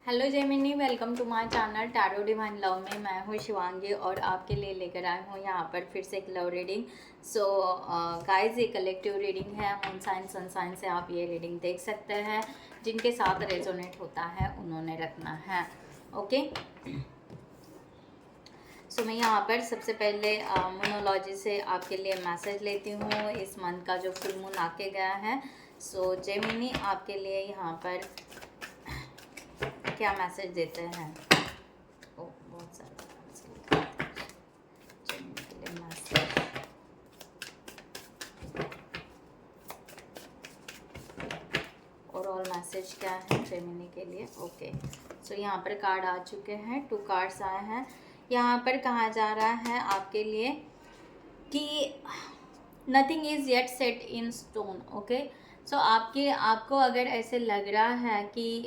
Hello Gemini, welcome to my channel tarot divine love में। मैं हूँ शिवांगी और आपके लिए लेकर आई हूँ यहाँ पर फिर से एक लव रीडिंग। सो गाइस, ये कलेक्टिव रीडिंग है। मून साइन सन साइन से आप ये रीडिंग देख सकते हैं। जिनके साथ रेजोनेट होता है उन्होंने रखना है। ओके, सो मैं यहाँ पर सबसे पहले मोनोलॉजी से आपके लिए मैसेज लेती हूँ इस मंथ का जो फुल मून आके गया है। सो जेमिनी आपके लिए यहाँ पर क्या मैसेज देते हैं। ओ, बहुत सारे के लिए मैसेज। और ऑल मैसेज क्या है जेमिनी के लिए। ओके, सो यहाँ पर कार्ड आ चुके हैं, 2 कार्ड्स आए हैं। यहाँ पर कहा जा रहा है आपके लिए कि nothing is yet set in stone. Okay, so आपको अगर ऐसे लग रहा है कि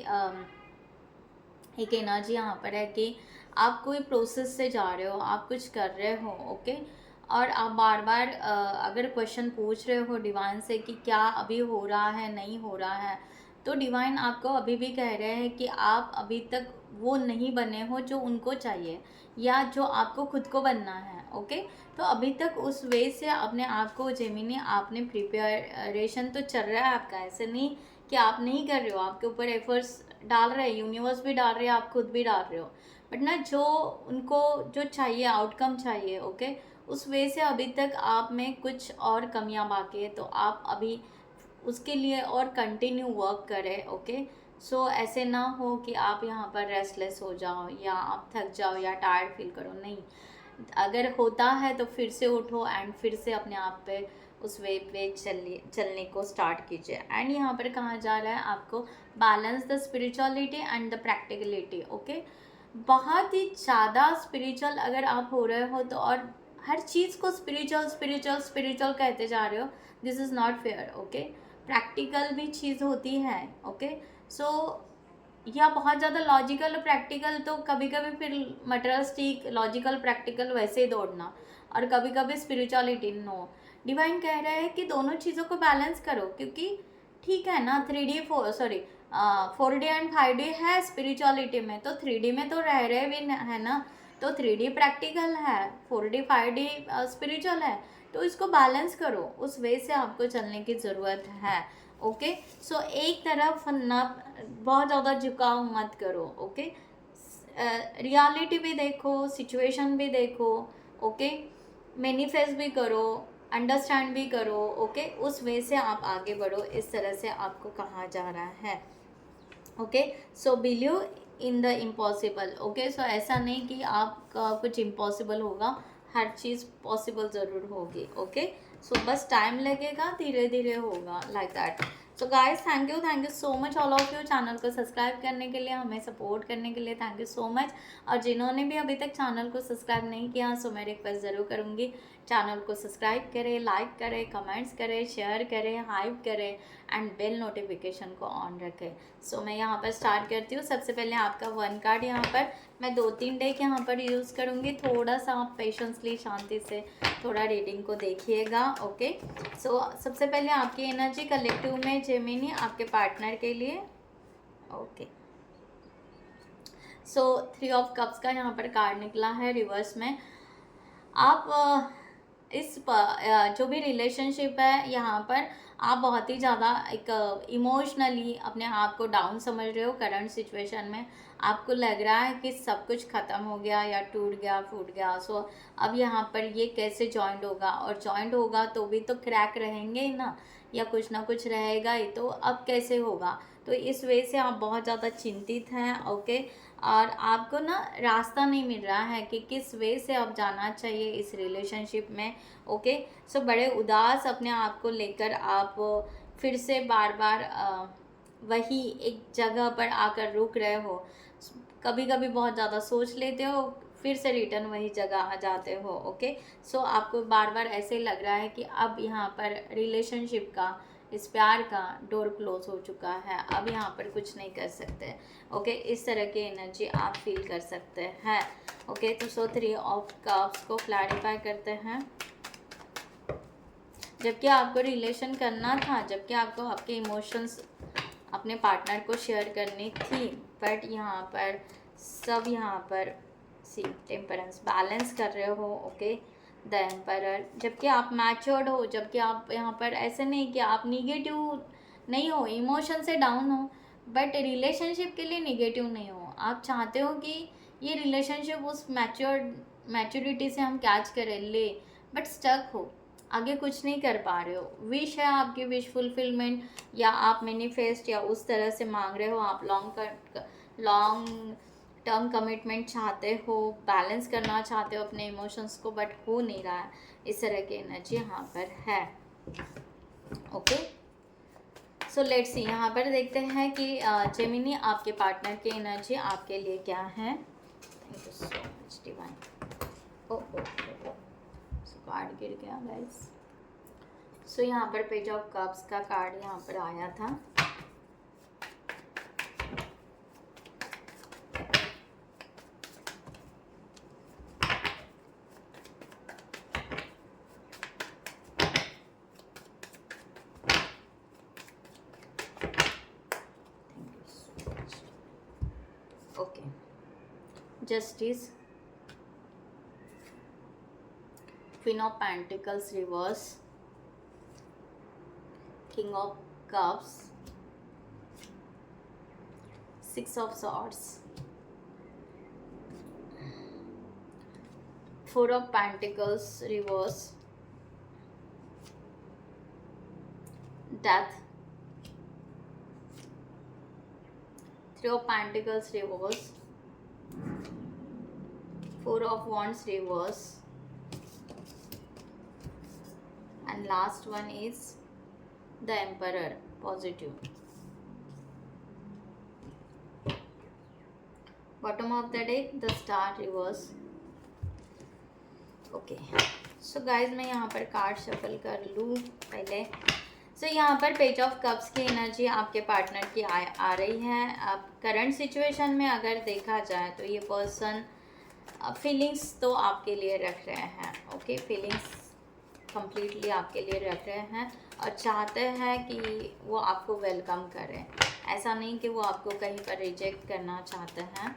एक एनर्जी यहाँ पर है कि आप कोई प्रोसेस से जा रहे हो, आप कुछ कर रहे हो। ओके, और आप बार बार अगर क्वेश्चन पूछ रहे हो डिवाइन से कि क्या अभी हो रहा है, नहीं हो रहा है, तो डिवाइन आपको अभी भी कह रहे हैं कि आप अभी तक वो नहीं बने हो जो उनको चाहिए या जो आपको खुद को बनना है। ओके, तो अभी तक उस वे से अपने आप को जेमिनी आपने प्रिपरेशन तो चल रहा है आपका। ऐसे नहीं कि आप नहीं कर रहे हो, आपके ऊपर एफर्ट्स डाल रहे हैं, यूनिवर्स भी डाल रहे हैं, आप खुद भी डाल रहे हो। बट ना, जो उनको जो चाहिए, आउटकम चाहिए, ओके, उस वे से अभी तक आप में कुछ और कमियां बाकी है। तो आप अभी उसके लिए और कंटिन्यू वर्क करें। ओके, सो ऐसे ना हो कि आप यहाँ पर रेस्टलेस हो जाओ या आप थक जाओ या टायर्ड फील करो। नहीं, अगर होता है तो फिर से उठो एंड फिर से अपने आप पे उस वे पे चलने को स्टार्ट कीजिए। एंड यहाँ पर कहा जा रहा है आपको balance the spirituality and the practicality. Okay, बहुत ही ज़्यादा स्पिरिचुअल अगर आप हो रहे हो तो, और हर चीज़ को स्पिरिचुअल स्पिरिचुअल स्पिरिचुअल कहते जा रहे हो, this is not fair. Okay, practical भी चीज़ होती है। ओके, सो या बहुत ज़्यादा लॉजिकल और प्रैक्टिकल, तो कभी कभी फिर मटेरियलिस्टिक लॉजिकल प्रैक्टिकल वैसे ही दौड़ना, और कभी कभी स्पिरिचुअलिटी। नो, डिवाइन कह रहे हैं कि दोनों चीज़ों को बैलेंस करो, क्योंकि ठीक है ना, 3D 4D एंड 5D है स्पिरिचुअलिटी में, तो 3D में तो रह रहे भी है ना, तो 3D प्रैक्टिकल है, 4D 5D स्पिरिचुअल है। तो इसको बैलेंस करो, उस वे से आपको चलने की ज़रूरत है। ओके, सो एक तरफ ना बहुत ज़्यादा झुकाव मत करो। ओके, रियलिटी भी देखो, सिचुएशन भी देखो। ओके, मैनिफेस्ट भी करो, अंडरस्टैंड भी करो। ओके, उस वे से आप आगे बढ़ो, इस तरह से आपको कहा जा रहा है। Okay, so believe in the impossible. Okay, so ऐसा नहीं कि आपका कुछ इम्पॉसिबल होगा, हर चीज़ पॉसिबल ज़रूर होगी। ओके, सो बस टाइम लगेगा, धीरे धीरे होगा, like that. So guys, thank you so much all of you channel को सब्सक्राइब करने के लिए, हमें सपोर्ट करने के लिए। Thank you so much. और जिन्होंने भी अभी तक चैनल को सब्सक्राइब नहीं किया, सो मैं रिक्वेस्ट ज़रूर करूँगी, चैनल को सब्सक्राइब करें, लाइक करें, कमेंट्स करें, शेयर करें, हाइप करें एंड बेल नोटिफिकेशन को ऑन रखें। सो मैं यहाँ पर स्टार्ट करती हूँ। सबसे पहले आपका 1 कार्ड यहाँ पर मैं 2-3 डेक यहाँ पर यूज़ करूँगी। थोड़ा सा आप पेशेंसली, शांति से थोड़ा रीडिंग को देखिएगा। ओके, सो सबसे पहले आपकी एनर्जी कलेक्टिव में जेमिनी आपके पार्टनर के लिए। ओके, सो 3 ऑफ कप्स का यहाँ पर कार्ड निकला है रिवर्स में। आप जो भी रिलेशनशिप है यहाँ पर, आप बहुत ही ज़्यादा एक इमोशनली अपने आप को डाउन समझ रहे हो। करंट सिचुएशन में आपको लग रहा है कि सब कुछ ख़त्म हो गया या टूट गया, फूट गया। सो अब यहाँ पर ये कैसे जॉइंट होगा, और जॉइंट होगा तो भी तो क्रैक रहेंगे ही ना, या कुछ ना कुछ रहेगा ही, तो अब कैसे होगा। तो इस वजह से आप बहुत ज़्यादा चिंतित हैं। ओके, और आपको ना रास्ता नहीं मिल रहा है कि किस वे से अब जाना चाहिए इस रिलेशनशिप में। ओके, सो बड़े उदास अपने आप को लेकर आप फिर से बार बार वही एक जगह पर आकर रुक रहे हो। कभी कभी बहुत ज़्यादा सोच लेते हो, फिर से रिटर्न वही जगह आ जाते हो। ओके, सो आपको बार बार ऐसे लग रहा है कि अब यहाँ पर रिलेशनशिप का, इस प्यार का डोर क्लोज हो चुका है, अब यहाँ पर कुछ नहीं कर सकते। ओके, इस तरह की एनर्जी आप फील कर सकते हैं। ओके, तो सो 3 ऑफ कप्स को क्लैरिफाई करते हैं। जबकि आपको रिलेशन करना था, जबकि आपको आपके इमोशंस अपने पार्टनर को शेयर करनी थी, बट यहाँ पर सब यहाँ पर सी टेम्परेंस बैलेंस कर रहे हो, ओके, द एम्परर, जबकि आप मैच्योर्ड हो, जबकि आप यहाँ पर ऐसे नहीं कि आप निगेटिव नहीं हो, इमोशन से डाउन हो, बट रिलेशनशिप के लिए निगेटिव नहीं हो। आप चाहते हो कि ये रिलेशनशिप उस मैच्योरिटी से हम कैच करें ले, बट स्टक हो, आगे कुछ नहीं कर पा रहे हो। विश है आपकी विश फुलफिलमेंट, या आप मैनिफेस्ट या उस तरह से मांग रहे हो, आप लॉन्ग टर्म कमिटमेंट चाहते हो, बैलेंस करना चाहते हो अपने इमोशंस को, बट हो नहीं रहा है। इस तरह की एनर्जी यहाँ पर है, ओके। सो लेट्स सी, यहाँ पर देखते हैं कि जेमिनी आपके पार्टनर की एनर्जी आपके लिए क्या है। Thank you so much divine. Oh card गिर गया गाइस। सो यहाँ पर पेज ऑफ कप्स का कार्ड यहाँ पर आया था। Okay, justice, queen of pentacles reverse, king of cups, six of swords, four of pentacles reverse, death, three of pentacles reverse, four of wands reverse, and last one is the emperor positive. Bottom of the deck the star reverse. Okay, so guys मैं यहाँ पर card shuffle कर लूँ पहले। सो यहाँ पर page of cups की energy आपके पार्टनर की आ रही है। अब करंट सिचुएशन में अगर देखा जाए तो ये पर्सन फीलिंग्स तो आपके लिए रख रहे हैं, ओके, फीलिंग्स कंप्लीटली आपके लिए रख रहे हैं और चाहते हैं कि वो आपको वेलकम करें। ऐसा नहीं कि वो आपको कहीं पर रिजेक्ट करना चाहते हैं।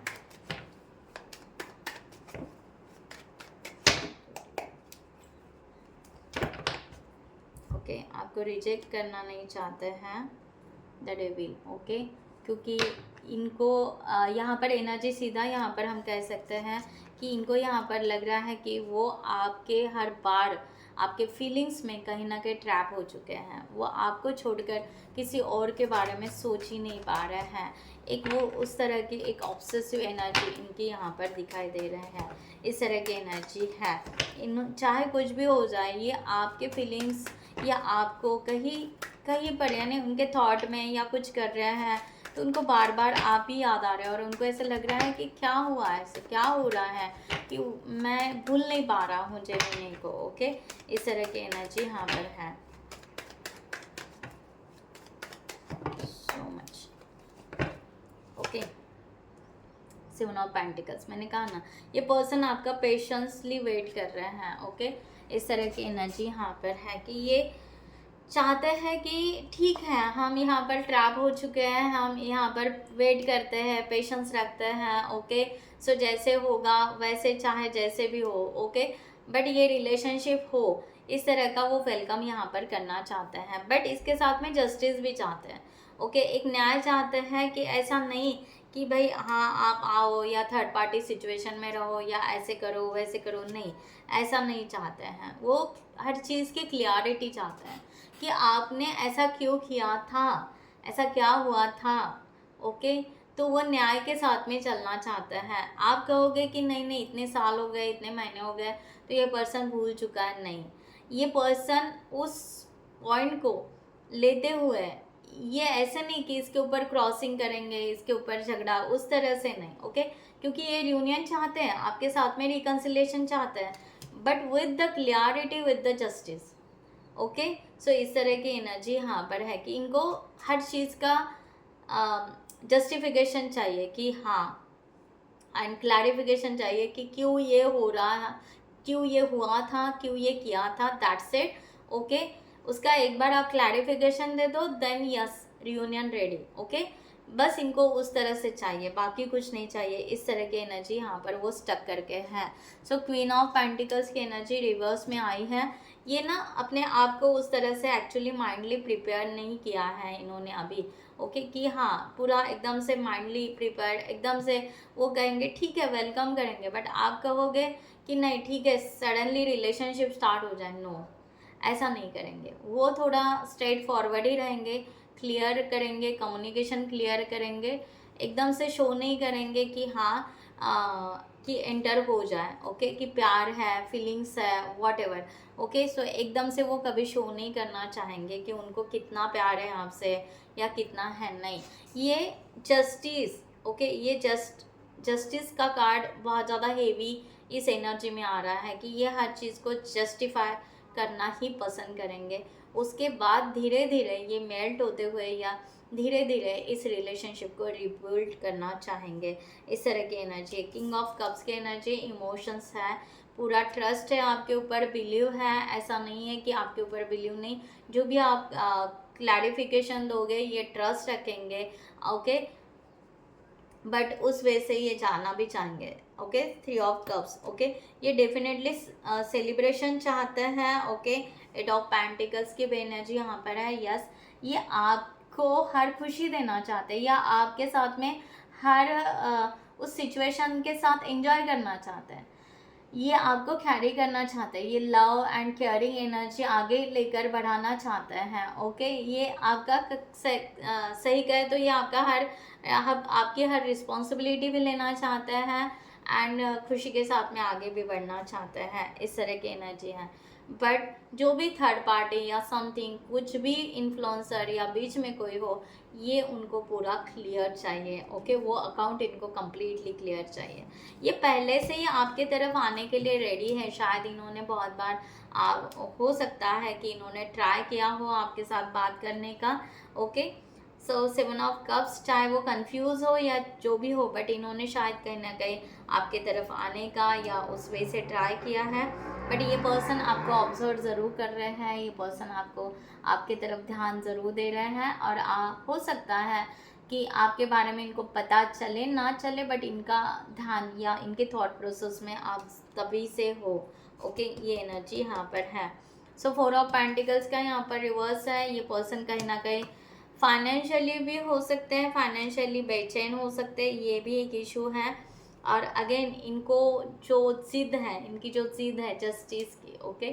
ओके, आपको रिजेक्ट करना नहीं चाहते हैं द डेविल, ओके, क्योंकि इनको यहाँ पर एनर्जी सीधा यहाँ पर हम कह सकते हैं कि इनको यहाँ पर लग रहा है कि वो आपके हर बार आपके फीलिंग्स में कहीं ना कहीं ट्रैप हो चुके हैं। वो आपको छोड़कर किसी और के बारे में सोच ही नहीं पा रहे हैं। एक वो उस तरह की एक ऑब्सेसिव एनर्जी इनकी यहाँ पर दिखाई दे रहे हैं। इस तरह की एनर्जी है। चाहे कुछ भी हो जाए, ये आपके फीलिंग्स या आपको कहीं पर यानी उनके थॉट में या कुछ कर रहे हैं तो उनको बार बार आप ही याद आ रहे हैं और उनको ऐसा लग रहा है कि क्या हुआ है, ऐसे क्या हो रहा है कि मैं भूल नहीं पा रहा हूँ जेमिनी को, ओके। इस तरह की एनर्जी यहाँ पर है। So much, okay. Seven of pentacles, मैंने कहा ना ये पर्सन आपका पेशेंसली वेट कर रहे हैं, ओके। इस तरह की एनर्जी यहाँ पर है कि ये चाहते हैं कि ठीक है हम यहाँ पर ट्रैप हो चुके हैं, हम यहाँ पर वेट करते हैं, पेशेंस रखते हैं, ओके। सो जैसे होगा वैसे, चाहे जैसे भी हो, ओके, बट ये रिलेशनशिप हो, इस तरह का वो वेलकम यहाँ पर करना चाहते हैं। बट इसके साथ में जस्टिस भी चाहते हैं, ओके, एक न्याय चाहते हैं कि ऐसा नहीं कि भाई हाँ आप आओ या थर्ड पार्टी सिचुएशन में रहो या ऐसे करो वैसे करो, नहीं, ऐसा नहीं चाहते हैं। वो हर चीज़ की क्लियरिटी चाहते हैं कि आपने ऐसा क्यों किया था, ऐसा क्या हुआ था, ओके। तो वो न्याय के साथ में चलना चाहते हैं। आप कहोगे कि नहीं नहीं इतने साल हो गए, इतने महीने हो गए तो ये पर्सन भूल चुका है, नहीं, ये पर्सन उस पॉइंट को लेते हुए ये ऐसे नहीं कि इसके ऊपर क्रॉसिंग करेंगे, इसके ऊपर झगड़ा, उस तरह से नहीं, ओके, क्योंकि ये यूनियन चाहते हैं, आपके साथ में रिकन्सिलेशन चाहते हैं, but with the clarity, with the justice, okay. So इस तरह की एनर्जी यहाँ पर है कि इनको हर चीज़ का जस्टिफिकेशन चाहिए कि हाँ, एंड क्लैरिफिकेशन चाहिए कि क्यों ये हो रहा है, क्यों ये हुआ था, क्यों ये किया था, दैट्स इट, ओके। उसका एक बार आप क्लैरिफिकेशन दे दो, then yes reunion ready, okay. बस इनको उस तरह से चाहिए, बाकी कुछ नहीं चाहिए। इस तरह की एनर्जी यहाँ पर वो स्टक करके है। सो क्वीन ऑफ पेंटिकल्स की एनर्जी रिवर्स में आई है। ये ना अपने आप को उस तरह से एक्चुअली माइंडली प्रिपेयर नहीं किया है इन्होंने अभी, ओके, कि हाँ पूरा एकदम से माइंडली प्रिपेयर एकदम से वो कहेंगे ठीक है वेलकम करेंगे, बट आप कहोगे कि नहीं ठीक है सडनली रिलेशनशिप स्टार्ट हो जाए, नो, ऐसा नहीं करेंगे। वो थोड़ा स्ट्रेट फॉरवर्ड ही रहेंगे, क्लियर करेंगे, कम्युनिकेशन क्लियर करेंगे, एकदम से शो नहीं करेंगे कि हाँ कि एंटर हो जाए, ओके, कि प्यार है, फीलिंग्स है, वॉट एवर, ओके। सो एकदम से वो कभी शो नहीं करना चाहेंगे कि उनको कितना प्यार है आपसे या कितना है, नहीं। ये जस्टिस, ओके, ये जस्टिस का कार्ड बहुत ज़्यादा हेवी इस एनर्जी में आ रहा है कि ये हर चीज़ को जस्टिफाई करना ही पसंद करेंगे। उसके बाद धीरे धीरे ये मेल्ट होते हुए या धीरे धीरे इस रिलेशनशिप को रिबिल्ड करना चाहेंगे। इस तरह की एनर्जी, किंग ऑफ कप्स की एनर्जी इमोशंस है, पूरा ट्रस्ट है आपके ऊपर, बिलीव है, ऐसा नहीं है कि आपके ऊपर बिलीव नहीं, जो भी आप क्लैरिफिकेशन दोगे ये ट्रस्ट रखेंगे, ओके, बट उस वे से ये जाना भी चाहेंगे, ओके। 3 ऑफ कप्स, ओके, ये डेफिनेटली सेलिब्रेशन चाहते हैं, ओके। 8 ऑफ पेंटिकल्स की एनर्जी यहाँ पर है, यस, ये आपको हर खुशी देना चाहते हैं या आपके साथ में हर उस सिचुएशन के साथ एंजॉय करना चाहते हैं, ये आपको कैरी करना चाहते हैं, ये लव एंड केयरिंग एनर्जी आगे लेकर बढ़ाना चाहते हैं, ओके। ये आपका सही कहे तो ये आपका आपकी हर रिस्पॉन्सिबिलिटी भी लेना चाहते हैं एंड खुशी के साथ में आगे भी बढ़ना चाहते हैं। इस तरह की एनर्जी है। बट जो भी थर्ड पार्टी या समथिंग कुछ भी इन्फ्लुएंसर या बीच में कोई हो, ये उनको पूरा क्लियर चाहिए, ओके, वो अकाउंट इनको कम्प्लीटली क्लियर चाहिए। ये पहले से ही आपके तरफ आने के लिए रेडी है, शायद इन्होंने बहुत बार हो सकता है कि इन्होंने ट्राई किया हो आपके साथ बात करने का, ओके। सो 7 ऑफ कप्स, चाहे वो कंफ्यूज हो या जो भी हो, बट इन्होंने शायद कहीं ना कहीं आपके तरफ आने का या उस वे से ट्राई किया है। बट ये पर्सन आपको ऑब्जर्व ज़रूर कर रहे हैं, ये पर्सन आपको आपके तरफ ध्यान ज़रूर दे रहे हैं, और हो सकता है कि आपके बारे में इनको पता चले ना चले, बट इनका ध्यान या इनके थॉट प्रोसेस में आप तभी से हो, ओके। ये एनर्जी यहाँ पर है। सो 4 ऑफ पेंटिकल्स का यहाँ पर रिवर्स है। ये पर्सन कहीं ना कहीं फाइनेंशियली भी हो सकते हैं, फाइनेंशियली बेचैन हो सकते हैं, ये भी एक इशू है। और अगेन इनको जो ज़िद है, इनकी जो ज़िद है जस्टिस की, ओके,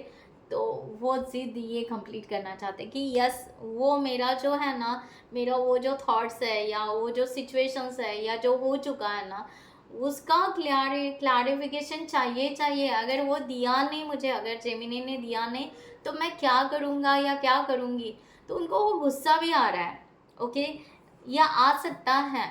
तो वो ज़िद ये कंप्लीट करना चाहते हैं कि यस वो मेरा जो है ना, मेरा वो जो थॉट्स है या वो जो सिचुएशंस है या जो हो चुका है ना, उसका क्लैरिफिकेशन चाहिए। अगर वो दिया नहीं मुझे, अगर जेमिनी ने दिया नहीं, तो मैं क्या करूँगा या क्या करूँगी, तो उनको वो गुस्सा भी आ रहा है, ओके, या आ सकता है,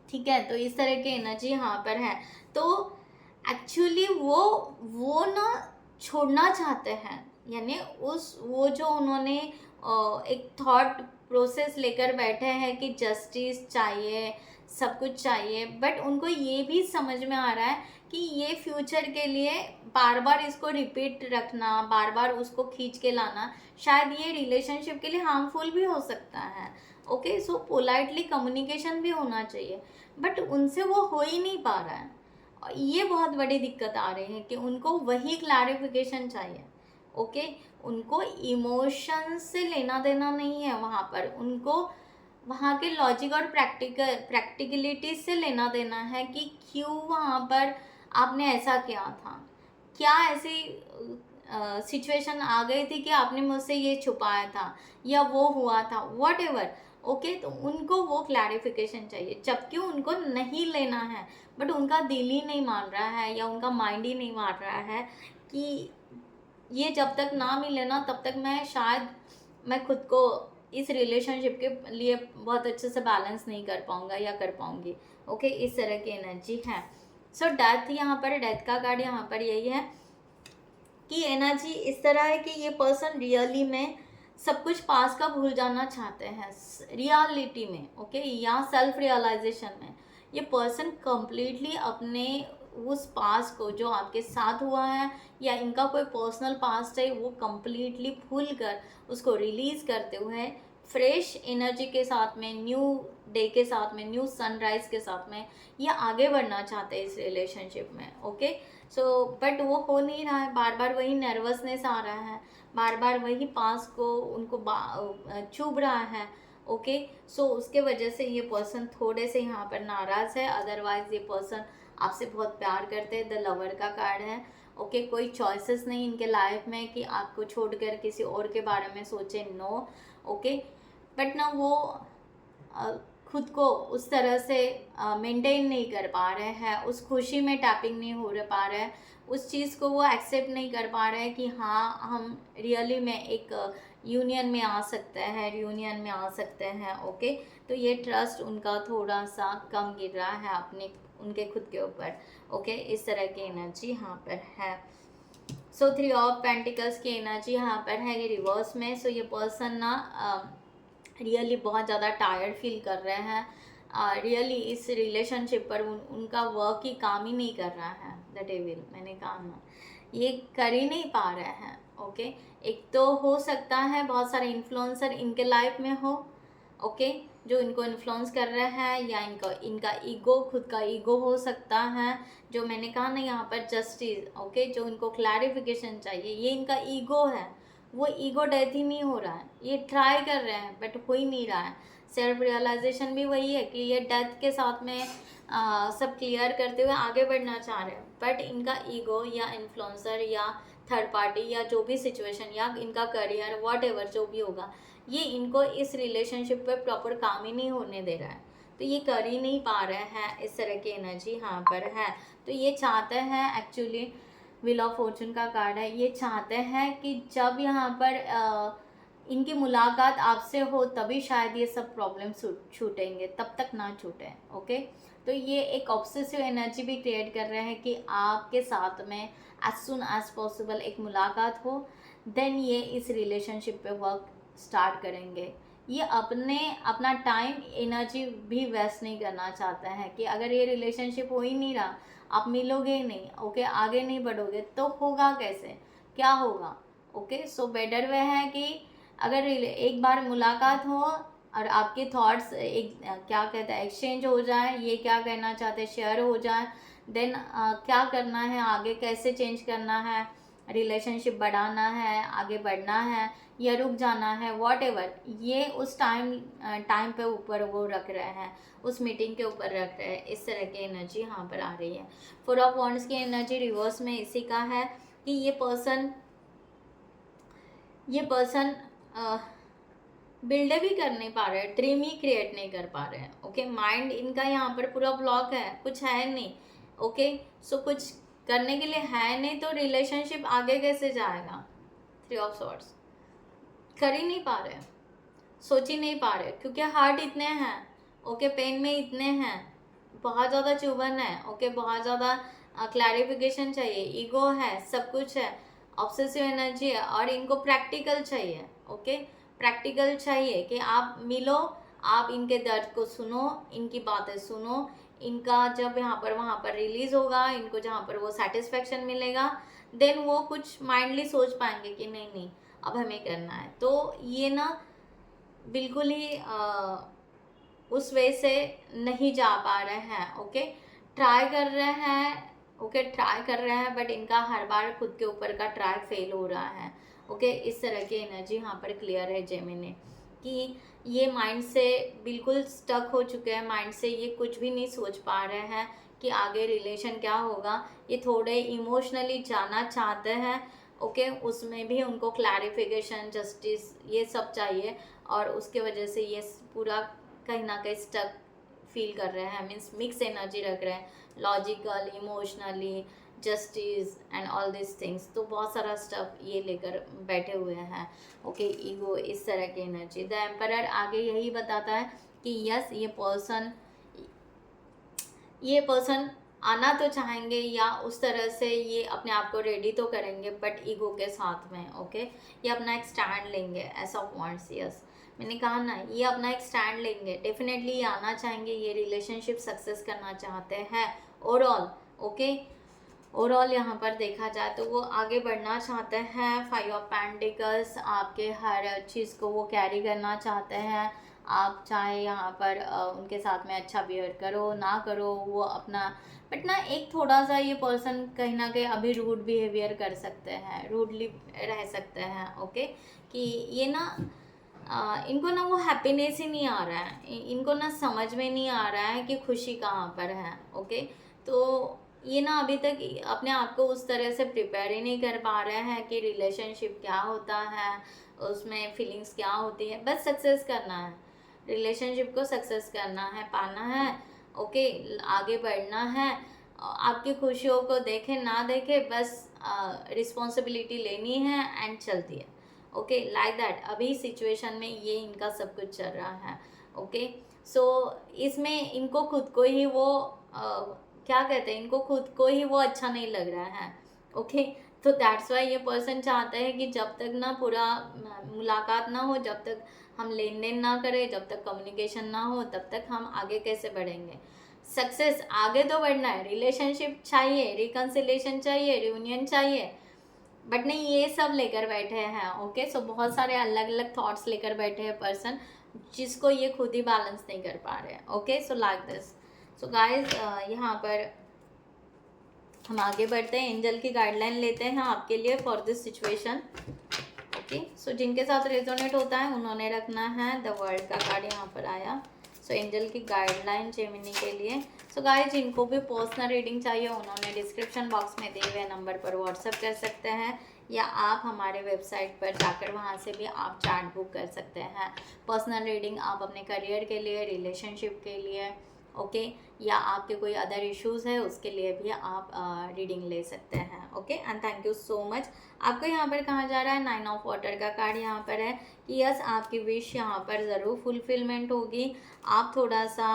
ठीक है। तो इस तरह की एनर्जी यहाँ पर है। तो एक्चुअली वो ना छोड़ना चाहते हैं, यानी वो जो उन्होंने एक थॉट प्रोसेस लेकर बैठे हैं कि जस्टिस चाहिए, सब कुछ चाहिए, बट उनको ये भी समझ में आ रहा है कि ये फ्यूचर के लिए बार बार इसको रिपीट रखना, बार बार उसको खींच के लाना, शायद ये रिलेशनशिप के लिए हार्मफुल भी हो सकता है, ओके। सो पोलाइटली कम्युनिकेशन भी होना चाहिए, बट उनसे वो हो ही नहीं पा रहा है। और ये बहुत बड़ी दिक्कत आ रही है कि उनको वही क्लैरिफिकेशन चाहिए, ओके। उनको इमोशंस से लेना देना नहीं है वहाँ पर, उनको वहाँ के लॉजिक और प्रैक्टिकलिटी से लेना देना है कि क्यों वहाँ पर आपने ऐसा किया था, क्या ऐसी सिचुएशन आ गई थी कि आपने मुझसे ये छुपाया था या वो हुआ था, वॉट एवर, ओके। तो उनको वो क्लैरिफिकेशन चाहिए, जबकि उनको नहीं लेना है, बट उनका दिल ही नहीं मान रहा है या उनका माइंड ही नहीं मान रहा है कि ये जब तक ना मिले ना तब तक मैं खुद को इस रिलेशनशिप के लिए बहुत अच्छे से बैलेंस नहीं कर पाऊंगा या कर पाऊंगी, ओके। इस तरह की एनर्जी है। सो डेथ, यहाँ पर डेथ का कार्ड यहाँ पर यही है कि एनर्जी इस तरह है कि ये पर्सन रियली में सब कुछ पास का भूल जाना चाहते हैं, रियलिटी में, ओके, या सेल्फ रियलाइजेशन में। ये पर्सन कम्प्लीटली अपने उस पास को जो आपके साथ हुआ है या इनका कोई पर्सनल पास्ट है, वो कम्प्लीटली भूल कर उसको रिलीज़ करते हुए फ्रेश एनर्जी के साथ में, न्यू डे के साथ में, न्यू सनराइज के साथ में ये आगे बढ़ना चाहते हैं इस रिलेशनशिप में, ओके। सो बट वो हो नहीं रहा है, बार बार वही नर्वसनेस आ रहा है, बार बार वही पास को उनको चुभ रहा है, ओके। सो उसके वजह से ये पर्सन थोड़े से यहाँ पर नाराज़ है। अदरवाइज ये पर्सन आपसे बहुत प्यार करते हैं। द लवर का कार्ड है, ओके। कोई चॉइसेस नहीं इनके लाइफ में कि आपको छोड़कर किसी और के बारे में सोचे, नो, ओके। बट ना वो खुद को उस तरह से मेंटेन नहीं कर पा रहे हैं, उस खुशी में टैपिंग नहीं हो पा रहे हैं, उस चीज़ को वो एक्सेप्ट नहीं कर पा रहे हैं कि हाँ हम रियली में एक यूनियन में आ सकते हैं, रियूनियन में आ सकते हैं, ओके। तो ये ट्रस्ट उनका थोड़ा सा कम गिर रहा है अपने उनके खुद के ऊपर, ओके। इस तरह की एनर्जी यहाँ पर है। सो 3 ऑफ पेंटिकल्स की एनर्जी यहाँ पर है ये रिवर्स में। सो ये पर्सन ना रियली बहुत ज़्यादा टायर्ड फील कर रहे हैं, रियली इस रिलेशनशिप पर उनका वर्क ही काम ही नहीं कर रहा है। द डेविल, मैंने कहा ना, ये कर ही नहीं पा रहे हैं, ओके। एक तो हो सकता है बहुत सारे इन्फ्लुएंसर इनके लाइफ में हो, ओके, जो इनको इन्फ्लुएंस कर रहे हैं, या इनका ईगो, खुद का ईगो हो सकता है, जो मैंने कहा ना यहाँ पर जस्टिस, ओके, जो इनको क्लैरिफिकेशन चाहिए, ये इनका ईगो है, वो ईगो डेथ ही नहीं हो रहा है, ये ट्राई कर रहे हैं बट हो ही नहीं रहा है। सेल्फ रियलाइजेशन भी वही है कि ये डेथ के साथ में सब क्लियर करते हुए आगे बढ़ना चाह रहे हैं, बट इनका ईगो या इन्फ्लुएंसर या थर्ड पार्टी या जो भी सिचुएशन या इनका करियर व्हाटएवर जो भी होगा, ये इनको इस रिलेशनशिप पे प्रॉपर काम ही नहीं होने दे रहा है, तो ये कर ही नहीं पा रहे हैं। इस तरह की एनर्जी यहाँ पर है। तो ये चाहते हैं एक्चुअली, व्हील ऑफ फॉर्चून का कार्ड है, ये चाहते हैं कि जब यहाँ पर इनकी मुलाकात आपसे हो तभी शायद ये सब प्रॉब्लम छूटेंगे, तब तक ना छूटे, ओके। तो ये एक ऑब्सेसिव एनर्जी भी क्रिएट कर रहे हैं कि आपके साथ में एज सुन एज पॉसिबल एक मुलाकात हो, देन ये इस रिलेशनशिप पे वर्क स्टार्ट करेंगे। ये अपना टाइम एनर्जी भी वेस्ट नहीं करना चाहते हैं कि अगर ये रिलेशनशिप हो ही नहीं रहा, आप मिलोगे ही नहीं, ओके, आगे नहीं बढ़ोगे, तो होगा कैसे, क्या होगा, ओके। सो बेटर वे है कि अगर एक बार मुलाकात हो और आपके थॉट्स एक क्या कहते हैं एक्सचेंज हो जाए, ये क्या कहना चाहते हैं शेयर हो जाए, देन क्या करना है आगे, कैसे चेंज करना है, रिलेशनशिप बढ़ाना है, आगे बढ़ना है या रुक जाना है, व्हाटएवर, ये उस टाइम पे ऊपर वो रख रहे हैं, उस मीटिंग के ऊपर रख रहे हैं। इस तरह की एनर्जी यहाँ पर आ रही है। 4 ऑफ वॉन्ड्स की एनर्जी रिवर्स में इसी का है कि ये पर्सन बिल्ड भी कर नहीं पा रहे हैं, ड्रीम ही क्रिएट नहीं कर पा रहे हैं, ओके। माइंड इनका यहाँ पर पूरा ब्लॉक है, कुछ है नहीं, ओके। सो कुछ करने के लिए है नहीं, तो रिलेशनशिप आगे कैसे जाएगा। 3 ऑफ सॉर्ड्स, कर ही नहीं पा रहे, सोच ही नहीं पा रहे, क्योंकि हार्ट इतने हैं, ओके, पेन में इतने हैं, बहुत ज़्यादा चुभन है, ओके, बहुत ज़्यादा क्लैरिफिकेशन चाहिए, ईगो है, सब कुछ है, ऑब्सेसिव एनर्जी है, और इनको प्रैक्टिकल चाहिए, ओके। प्रैक्टिकल चाहिए कि आप मिलो, आप इनके दर्द को सुनो, इनकी बातें सुनो, इनका जब यहाँ पर वहाँ पर रिलीज होगा, इनको जहाँ पर वो सेटिस्फेक्शन मिलेगा, देन वो कुछ माइंडली सोच पाएंगे कि नहीं नहीं अब हमें करना है। तो ये ना बिल्कुल ही उस वे से नहीं जा पा रहे हैं, ओके। ट्राई कर रहे हैं, ओके, ट्राई कर रहे हैं, बट इनका हर बार खुद के ऊपर का ट्राई फेल हो रहा है, ओके। इस तरह की एनर्जी यहाँ पर क्लियर है जेमिनी कि ये माइंड से बिल्कुल स्टक हो चुके हैं, माइंड से ये कुछ भी नहीं सोच पा रहे हैं कि आगे रिलेशन क्या होगा। ये थोड़े इमोशनली जाना चाहते हैं, ओके, उसमें भी उनको क्लैरिफिकेशन, जस्टिस, ये सब चाहिए, और उसके वजह से ये पूरा कहीं ना कहीं स्टक फील कर रहे हैं, मीन्स मिक्स एनर्जी रख रहे हैं, logical, emotionally, justice and all this things. तो बहुत सारा स्टफ ये लेकर बैठे हुए हैं, ओके, ईगो, इस तरह की एनर्जी। द एम्परर आगे यही बताता है कि यस, ये पर्सन आना तो चाहेंगे, या उस तरह से ये अपने आप को रेडी तो करेंगे, बट ईगो के साथ में, ओके। ये अपना एक स्टैंड लेंगे, एस ऑफ वांड्स, यस, मैंने कहा ना, ये अपना एक स्टैंड लेंगे, डेफिनेटली ये आना चाहेंगे, ये रिलेशनशिप सक्सेस करना चाहते हैं ओवरऑल, ओके। ओवरऑल यहाँ पर देखा जाए तो वो आगे बढ़ना चाहते हैं। 5 ऑफ पेंटिकल्स, आपके हर चीज़ को वो कैरी करना चाहते हैं। आप चाहे यहाँ पर उनके साथ में अच्छा बिहेव करो ना करो, वो अपना, बट ना एक थोड़ा सा ये पर्सन कहीं ना कहीं अभी रूड बिहेवियर कर सकते हैं, रूडली रह सकते हैं। ओके, कि ये ना इनको ना वो हैप्पीनेस ही नहीं आ रहा है, इनको ना समझ में नहीं आ रहा है कि खुशी कहाँ पर है। ओके, तो ये ना अभी तक अपने आप को उस तरह से प्रिपेयर ही नहीं कर पा रहे हैं कि रिलेशनशिप क्या होता है, उसमें फीलिंग्स क्या होती है। बस सक्सेस करना है, रिलेशनशिप को सक्सेस करना है, पाना है। ओके, आगे बढ़ना है। आपकी खुशियों को देखे ना देखे, बस रिस्पॉन्सिबिलिटी लेनी है एंड चलती है। ओके, लाइक दैट अभी सिचुएशन में ये इनका सब कुछ चल रहा है। ओके, सो इसमें इनको खुद को ही वो क्या कहते हैं, इनको खुद को ही वो अच्छा नहीं लग रहा है। ओके, तो दैट्स वाई ये पर्सन चाहता है कि जब तक ना पूरा मुलाकात ना हो, जब तक हम लेन देन ना करें, जब तक कम्युनिकेशन ना हो, तब तक हम आगे कैसे बढ़ेंगे। सक्सेस आगे तो बढ़ना है, रिलेशनशिप चाहिए, रिकन्सिलेशन चाहिए, रियूनियन चाहिए, बट नहीं ये सब लेकर बैठे हैं। ओके, सो बहुत सारे अलग अलग थॉट्स लेकर बैठे हैं पर्सन, जिसको ये खुद ही बैलेंस नहीं कर पा रहे हैं। Okay, so like this. So guys यहाँ पर हम आगे बढ़ते हैं, एंजल की गाइडलाइन लेते हैं आपके लिए फॉर दिस सिचुएशन। ओके, सो जिनके साथ रेजोनेट होता है उन्होंने रखना है। द वर्ल्ड का कार्ड यहाँ पर आया। सो एंजल की गाइडलाइन जेमिनी के लिए। सो गाइस, जिनको भी पर्सनल रीडिंग चाहिए उन्होंने डिस्क्रिप्शन बॉक्स में दिए हुए नंबर पर व्हाट्सएप कर सकते हैं, या आप हमारे वेबसाइट पर जाकर वहाँ से भी आप चार्ट बुक कर सकते हैं। पर्सनल रीडिंग आप अपने करियर के लिए, रिलेशनशिप के लिए, ओके, या आपके कोई अदर इश्यूज़ है उसके लिए भी आप रीडिंग ले सकते हैं। Okay, and thank you so much. आपको यहाँ पर कहा जा रहा है 9 ऑफ वाटर का कार्ड यहाँ पर है कि यस, आपकी विश यहाँ पर ज़रूर फुलफिलमेंट होगी। आप थोड़ा सा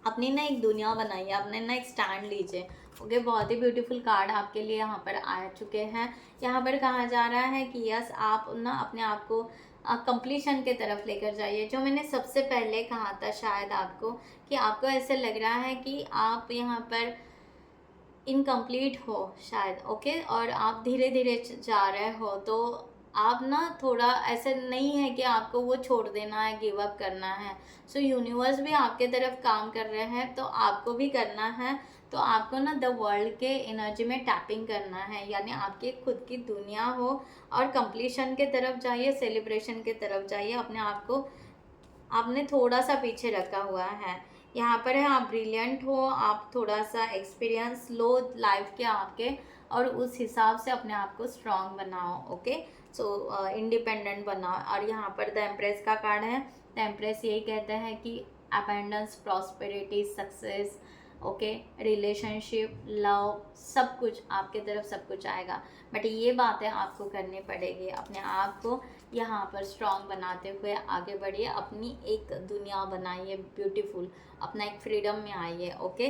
अपनी ना एक दुनिया बनाइए, अपने ना एक स्टैंड लीजिए। ओके, बहुत ही ब्यूटीफुल कार्ड आपके लिए यहाँ पर आ चुके हैं। यहाँ पर कहा जा रहा है कि यस, आप ना अपने आप को कंप्लीशन के तरफ लेकर जाइए। जो मैंने सबसे पहले कहा था शायद आपको, कि आपको ऐसे लग रहा है कि आप यहाँ पर इनकम्प्लीट हो शायद। ओके, और आप धीरे धीरे जा रहे हो, तो आप ना थोड़ा ऐसे नहीं है कि आपको वो छोड़ देना है, गिव अप करना है। सो यूनिवर्स भी आपके तरफ काम कर रहे हैं, तो आपको भी करना है। तो आपको ना द वर्ल्ड के एनर्जी में टैपिंग करना है, यानी आपकी खुद की दुनिया हो और कंप्लीशन के तरफ जाइए, सेलिब्रेशन के तरफ जाइए। अपने आप को आपने थोड़ा सा पीछे रखा हुआ है। यहाँ पर है आप ब्रिलियंट हो, आप थोड़ा सा एक्सपीरियंस लो लाइफ के आपके, और उस हिसाब से अपने आप को स्ट्रांग बनाओ। ओके, सो इंडिपेंडेंट बनाओ। और यहाँ पर द एम्प्रेस का कार्ड है। द एम्प्रेस यही कहते हैं कि abundance, prosperity, success, okay, relationship, love, सब कुछ आपके तरफ सब कुछ आएगा। बट ये बातें आपको करनी पड़ेगी, अपने आप को यहाँ पर स्ट्रांग बनाते हुए आगे बढ़िए, अपनी एक दुनिया बनाइए ब्यूटीफुल, अपना एक फ्रीडम में आइए। ओके,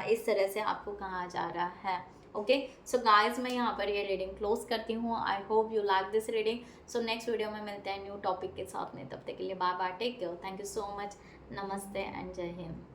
इस तरह से आपको कहा जा रहा है। ओके, सो गाइज, मैं यहाँ पर ये रीडिंग क्लोज करती हूँ। I hope you like this reading. So next video में मिलते हैं न्यू टॉपिक के साथ में, तब तक के लिए bye bye, take care, thank you so much, नमस्ते एंड जय हिंद।